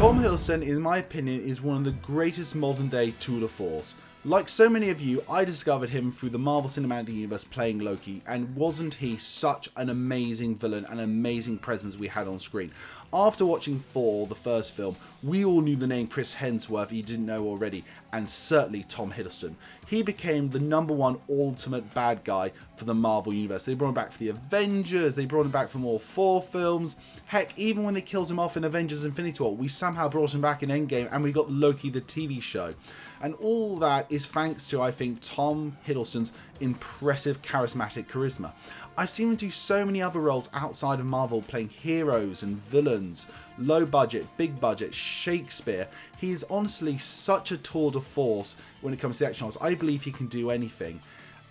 Tom Hiddleston, in my opinion, is one of the greatest modern day tour de force. Like so many of you, I discovered him through the Marvel Cinematic Universe playing Loki, and wasn't he such an amazing villain and amazing presence we had on screen. After watching Thor, the first film, we all knew the name Chris Hemsworth if you didn't know already, and certainly Tom Hiddleston. He became the #1 ultimate bad guy for the Marvel Universe. They brought him back for the Avengers, they brought him back from all 4 films. Heck, even when they killed him off in Avengers Infinity War, we somehow brought him back in Endgame, and we got Loki the TV show. And all that is thanks to, I think, Tom Hiddleston's impressive charismatic charisma. I've seen him do so many other roles outside of Marvel, playing heroes and villains, low budget, big budget, Shakespeare. He is honestly such a tour de force when it comes to action roles. I believe he can do anything.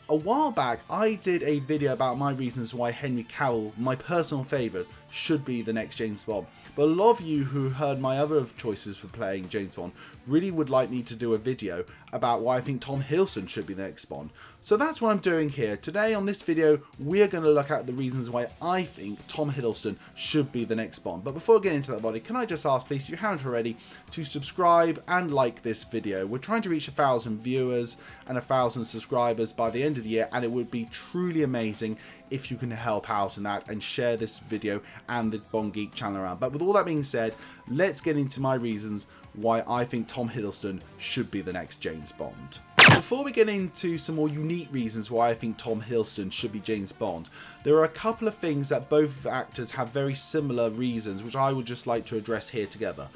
A while back, I did a video about my reasons why Henry Cavill, my personal favourite, should be the next James Bond. But a lot of you who heard my other choices for playing James Bond really would like me to do a video about why I think Tom Hiddleston should be the next Bond. So that's what I'm doing here. Today on this video, we're going to look at the reasons why I think Tom Hiddleston should be the next Bond. But before getting into that, buddy, can I just ask, please, if you haven't already, to subscribe and like this video. We're trying to reach 1,000 viewers and 1,000 subscribers by the end of the year, and it would be truly amazing if you can help out in that and share this video and the Bond Geek channel around. But with all that being said, let's get into my reasons why I think Tom Hiddleston should be the next James Bond. Before we get into some more unique reasons why I think Tom Hiddleston should be James Bond, there are a couple of things that both actors have very similar reasons, which I would just like to address here together.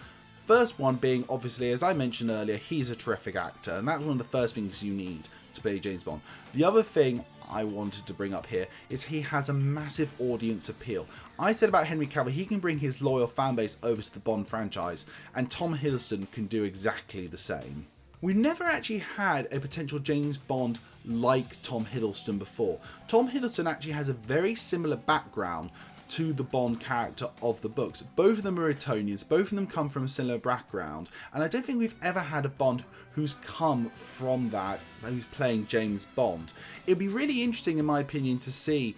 First one being, obviously, as I mentioned earlier, he's a terrific actor, and that's one of the first things you need to play James Bond. The other thing I wanted to bring up here is he has a massive audience appeal. I said about Henry Cavill, he can bring his loyal fan base over to the Bond franchise, and Tom Hiddleston can do exactly the same. We never actually had a potential James Bond like Tom Hiddleston before. Tom Hiddleston actually has a very similar background to the Bond character of the books. Both of them are Etonians, both of them come from a similar background, and I don't think we've ever had a Bond who's come from that, who's playing James Bond. It'd be really interesting, in my opinion, to see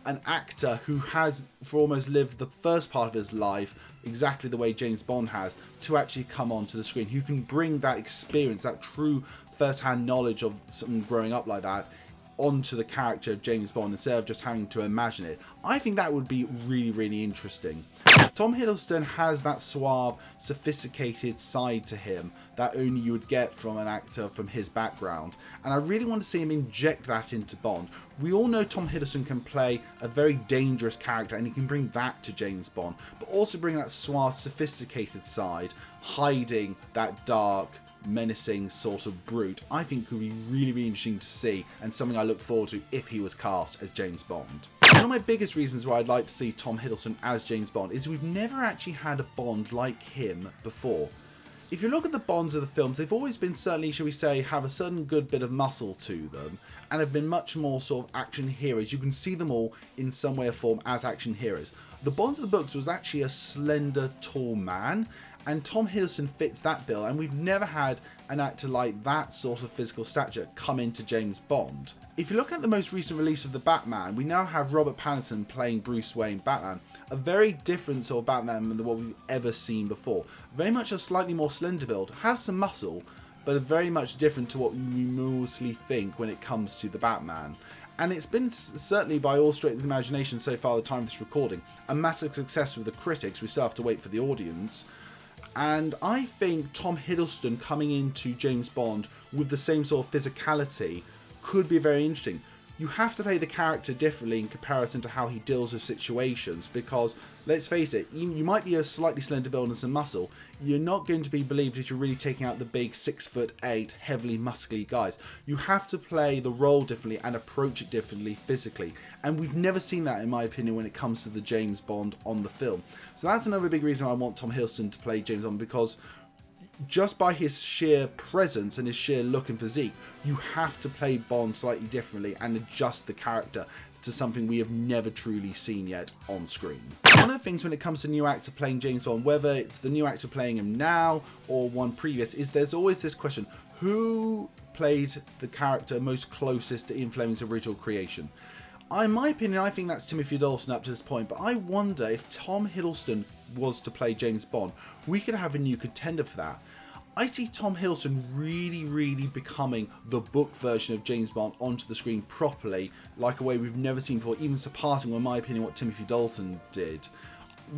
an actor who has for almost lived the first part of his life exactly the way James Bond has, to actually come onto the screen, who can bring that experience, that true first-hand knowledge of someone growing up like that, onto the character of James Bond instead of just having to imagine it. I think that would be really, really interesting. Tom Hiddleston has that suave, sophisticated side to him that only you would get from an actor from his background, and I really want to see him inject that into Bond. We all know Tom Hiddleston can play a very dangerous character, and he can bring that to James Bond, but also bring that suave, sophisticated side, hiding that dark, menacing sort of brute. I think could be really, really interesting to see, and something I look forward to if he was cast as James Bond. One of my biggest reasons why I'd like to see Tom Hiddleston as James Bond is we've never actually had a Bond like him before. If you look at the Bonds of the films, they've always been, certainly, shall we say, have a certain good bit of muscle to them, and have been much more sort of action heroes. You can see them all in some way or form as action heroes. The Bonds of the books was actually a slender, tall man, and Tom Hiddleston fits that bill, and we've never had an actor like that sort of physical stature come into James Bond. If you look at the most recent release of The Batman, we now have Robert Pattinson playing Bruce Wayne Batman. A very different sort of Batman than what we've ever seen before. Very much a slightly more slender build, has some muscle, but very much different to what we mostly think when it comes to the Batman. And it's been, certainly by all stretches of the imagination so far, the time of this recording, a massive success with the critics. We still have to wait for the audience. And I think Tom Hiddleston coming into James Bond with the same sort of physicality could be very interesting. You have to play the character differently in comparison to how he deals with situations, because, let's face it, you might be a slightly slender build and some muscle, you're not going to be believed if you're really taking out the big 6'8", heavily muscly guys. You have to play the role differently and approach it differently physically, and we've never seen that, in my opinion, when it comes to the James Bond on the film. So that's another big reason why I want Tom Hiddleston to play James Bond, because just by his sheer presence and his sheer look and physique, you have to play Bond slightly differently and adjust the character to something we have never truly seen yet on screen. One of the things when it comes to new actor playing James Bond, whether it's the new actor playing him now or one previous, is there's always this question: who played the character most closest to Ian Fleming's original creation? In my opinion, I think that's Timothy Dalton up to this point, but I wonder if Tom Hiddleston was to play James Bond, we could have a new contender for that. I see Tom Hiddleston really becoming the book version of James Bond onto the screen properly, like a way we've never seen before, even surpassing, in my opinion, what Timothy Dalton did.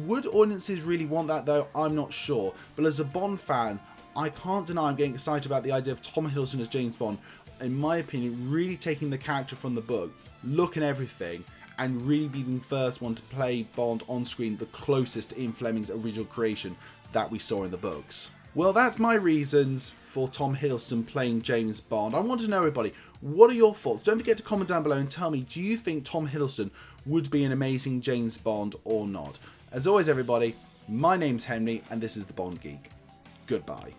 Would audiences really want that though? I'm not sure, but as a Bond fan, I can't deny I'm getting excited about the idea of Tom Hiddleston as James Bond, in my opinion, really taking the character from the book, look and everything, and really being the first one to play Bond on screen the closest to Ian Fleming's original creation that we saw in the books. Well, that's my reasons for Tom Hiddleston playing James Bond. I want to know, everybody, what are your thoughts? Don't forget to comment down below and tell me, do you think Tom Hiddleston would be an amazing James Bond or not? As always, everybody, my name's Henry, and this is the Bond Geek. Goodbye.